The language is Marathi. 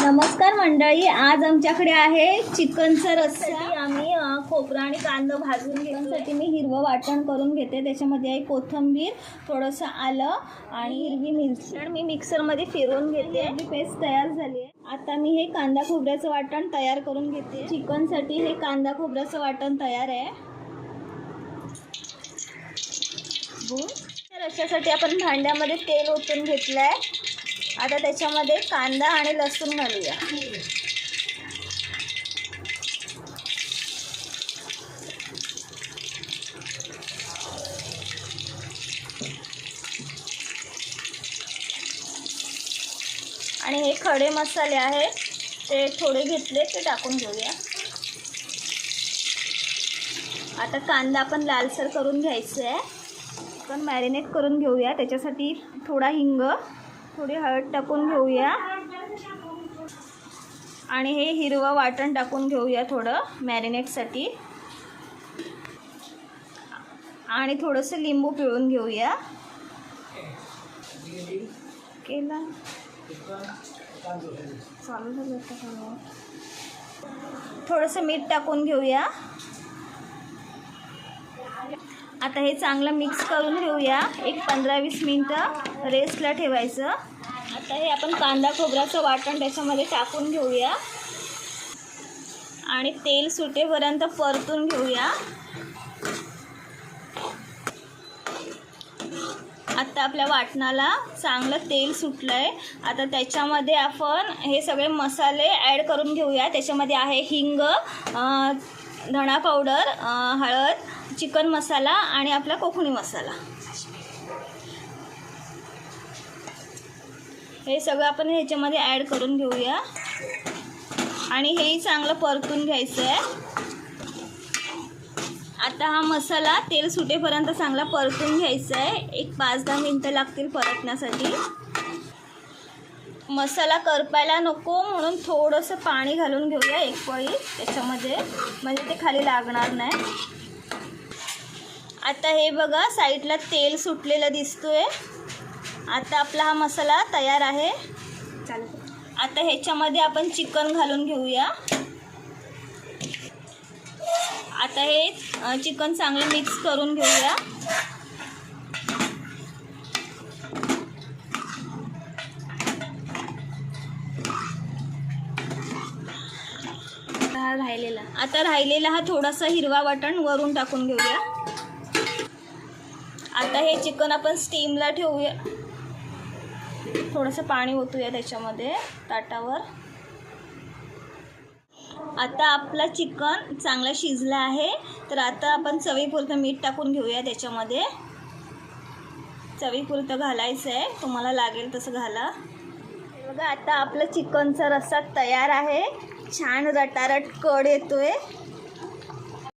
नमस्कार मंडळी, आज आमच्याकडे आहे चिकनचा रस्सा। आम्ही खोबरा आणि कांदा भाजून घेण्यासाठी मी हिरवं वाटण करून घेते। त्याच्यामध्ये आहे कोथिंबीर, थोडंसं आलं आणि हिरवी मिरची। तर मी मिक्सरमध्ये फिरवून घेते। आपली पेस्ट तयार झाली आहे। आता मी हे कांदा खोबऱ्याचं वाटण तयार करून घेते। चिकनसाठी हे कांदा खोबऱ्याचं वाटण तयार आहे। रश्श्यासाठी आपण भांड्यामध्ये तेल ओतून घेतलं आहे। आता त्याच्यामध्ये कांदा आणि लसूण घालूया। आणि हे खडे मसाले आहेत ते थोडे घेतले, ते टाकून घेऊया। आता कांदा आपण लालसर करून घ्यायचा आहे। आपण मॅरिनेट करून घेऊया। त्याच्यासाठी थोडा हिंग, थोडी हळद टाकून घेऊया आणि हे हिरवं वाटण टाकून घेऊया थोडं मॅरिनेटसाठी। आणि थोडंसं लिंबू पिळून घेऊया। केला चालू झालं आता। थोडंसं मीठ टाकून घेऊया। आता हे चांगलं मिक्स करून घेऊया। एक 15-20 मिनटं रेस्टला ठेवायचं। आता हे आपण कांदा खोबऱ्याचं वाटण त्याच्यामध्ये टाकून घेऊया आणि तेल सुटेपर्यंत परतून घेऊया। आता आपल्या वाटणाला चांगलं तेल सुटलं आहे। आता त्याच्यामध्ये आपण हे सगळे मसाले ॲड करून घेऊया। त्याच्यामध्ये आहे हिंग, धणा पावडर, हळद, चिकन मसाला आणि आपला कोकणी मसाला। हे सगळं आपण ह्याच्यामध्ये ॲड करून घेऊया आणि हेही चांगलं परतून घ्यायचं आहे। आता हा मसाला तेल सुटेपर्यंत चांगला परतून घ्यायचा आहे। एक 5-10 मिनटं लागतील परतण्यासाठी। मसाला करपायला नको म्हणून थोडंसं पाणी घालून घेऊया एक पळी त्याच्यामध्ये, म्हणजे ते खाली लागणार नाही। आता हे बघा साईडला तेल सुटलेलं दिसतोय। आता आपला हा मसाला तयार आहे। आता ह्याच्यामध्ये आपण चिकन घालून घेऊया। आता हे चिकन चांगलं मिक्स करून घेऊया। आता राहिलेला हा थोडासा हिरवा वाटण वरून टाकून घेऊया। आता हे चिकन आपण स्टीमला ठेवूया। थोडंसं पाणी ओतूया त्याच्यामध्ये ताटावर। आता आपला चिकन चांगला शिजला आहे। तर आता आपण चवीपुरतं मीठ टाकून घेऊया त्याच्यामध्ये। चवीपुरतं घालायचं आहे, तुम्हाला लागेल तसं घाला। बघा आता आपलं चिकनचा रस्सा तयार आहे। छान रटारट कड येतोय।